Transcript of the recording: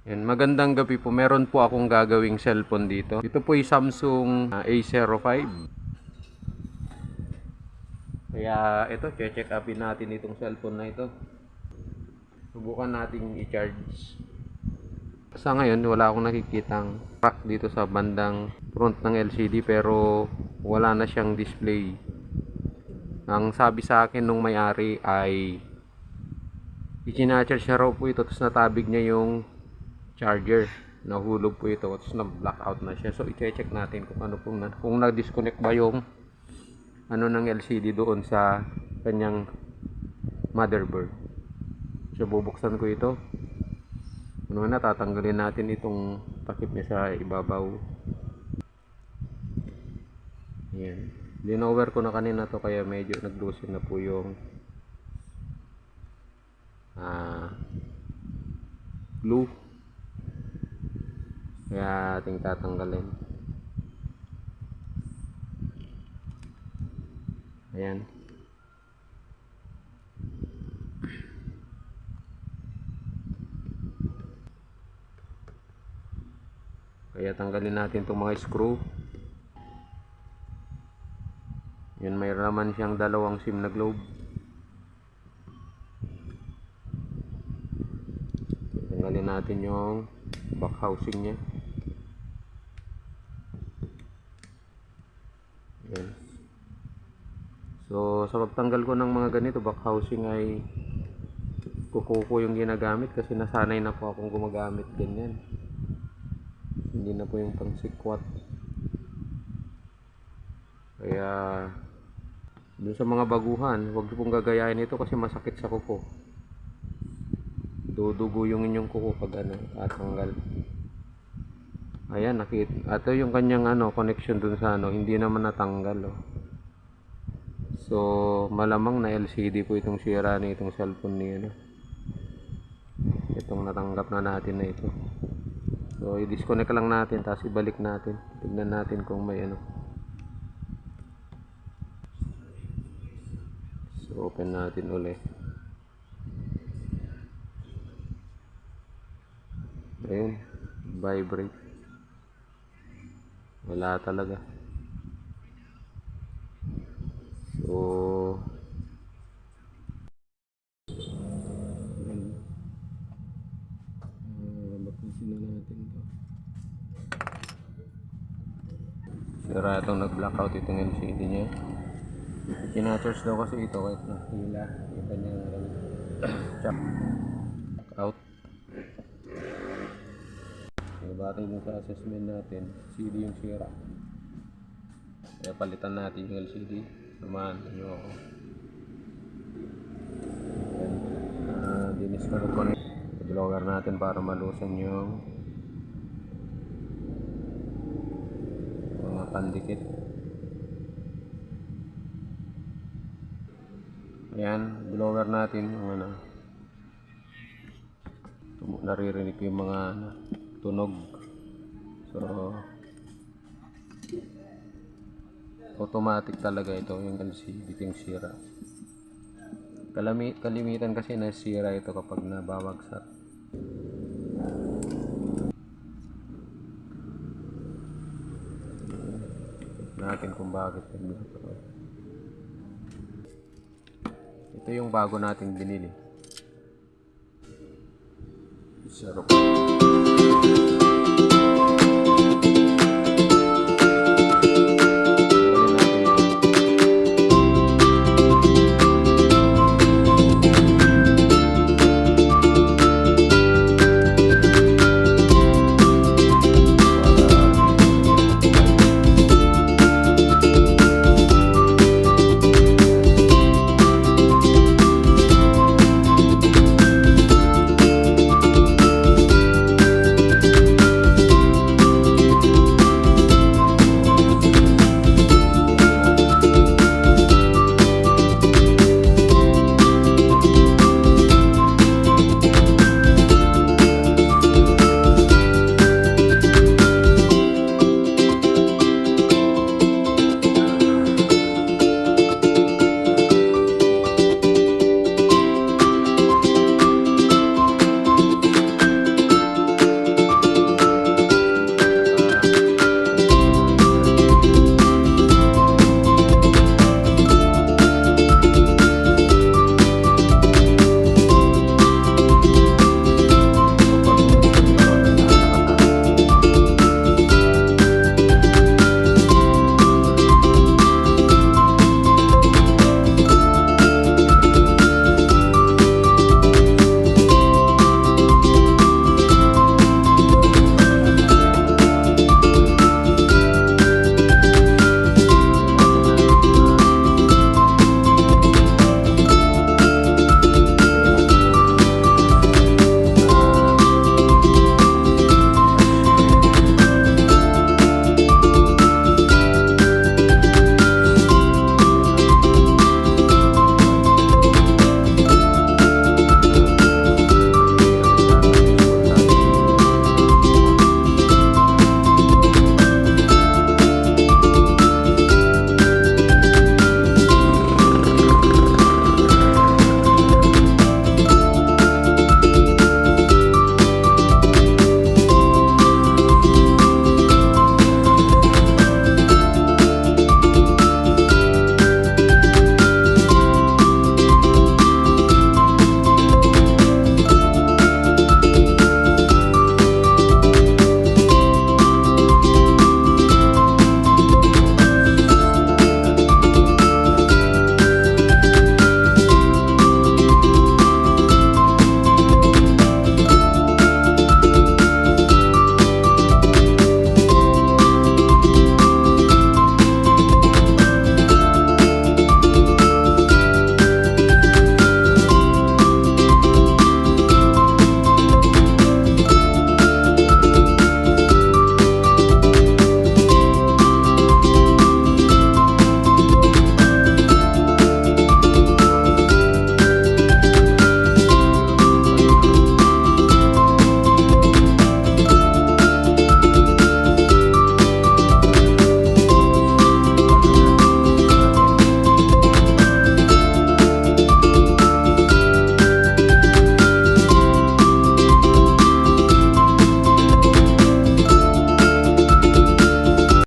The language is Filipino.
Yan, magandang gabi po. Meron po akong gagawing cellphone dito. Ito po ay Samsung A05. Kaya ito, check upin natin itong cellphone na ito. Subukan nating i-charge. Sa ngayon, wala akong nakikitang crack dito sa bandang front ng LCD pero wala na siyang display. Ang sabi sa akin nung may-ari ay i-charge na raw po ito tapos natabig niya yung charger, nahulog po ito tapos na-blackout na siya. So i-check natin kung ano pong kung na-disconnect ba yung ano ng LCD doon sa kanyang motherboard. So bubuksan ko ito. Ano na, tatanggalin natin itong takip niya sa ibabaw. Yan. Linover ko na kanina to kaya medyo nag-loosen na po yung glue. Kaya ating tatanggalin. Ayan. Kaya tanggalin natin itong mga screw. Yan, may naman siyang dalawang SIM na globe. Tanggalin natin yung back housing niya. Yan. So sa pagtanggal ko ng mga ganito back housing ay kuko yung ginagamit kasi nasanay na po akong gumagamit ganyan. Hindi na po yung pang sikwat. Kaya doon sa mga baguhan, huwag niyo pong gagayahin ito kasi masakit sa kuko. Dudugo yung inyong kuko pag tatanggal. Ayan, nakita. Ito yung kanyang connection dun sa hindi naman natanggal. Oh. So, malamang na LCD po itong sira na itong cellphone niya. Itong natanggap na natin na ito. So, i-disconnect lang natin, tapos ibalik natin. Tignan natin kung may So, open natin ulit. Ayun, vibrate. Wala talaga. So, bakusin na natin to. Sira itong nag-blackout itong LCD niya. Kina-charge daw kasi ito kahit nakila. Yung kanyang blackout. So, batay dun sa assessment natin, CD yung sira. Kaya palitan natin yung LCD. Samahan nyo ako. Dinisconnect blower natin para malusan yung mga pandikit. Ayan, blower natin yung naririnig yung mga tunog. So automatic talaga ito yung LCD yung sira. Kalimitan kasi nasira ito kapag nababagsak. Natin kung bakit ito yung bago nating binili. Sarap.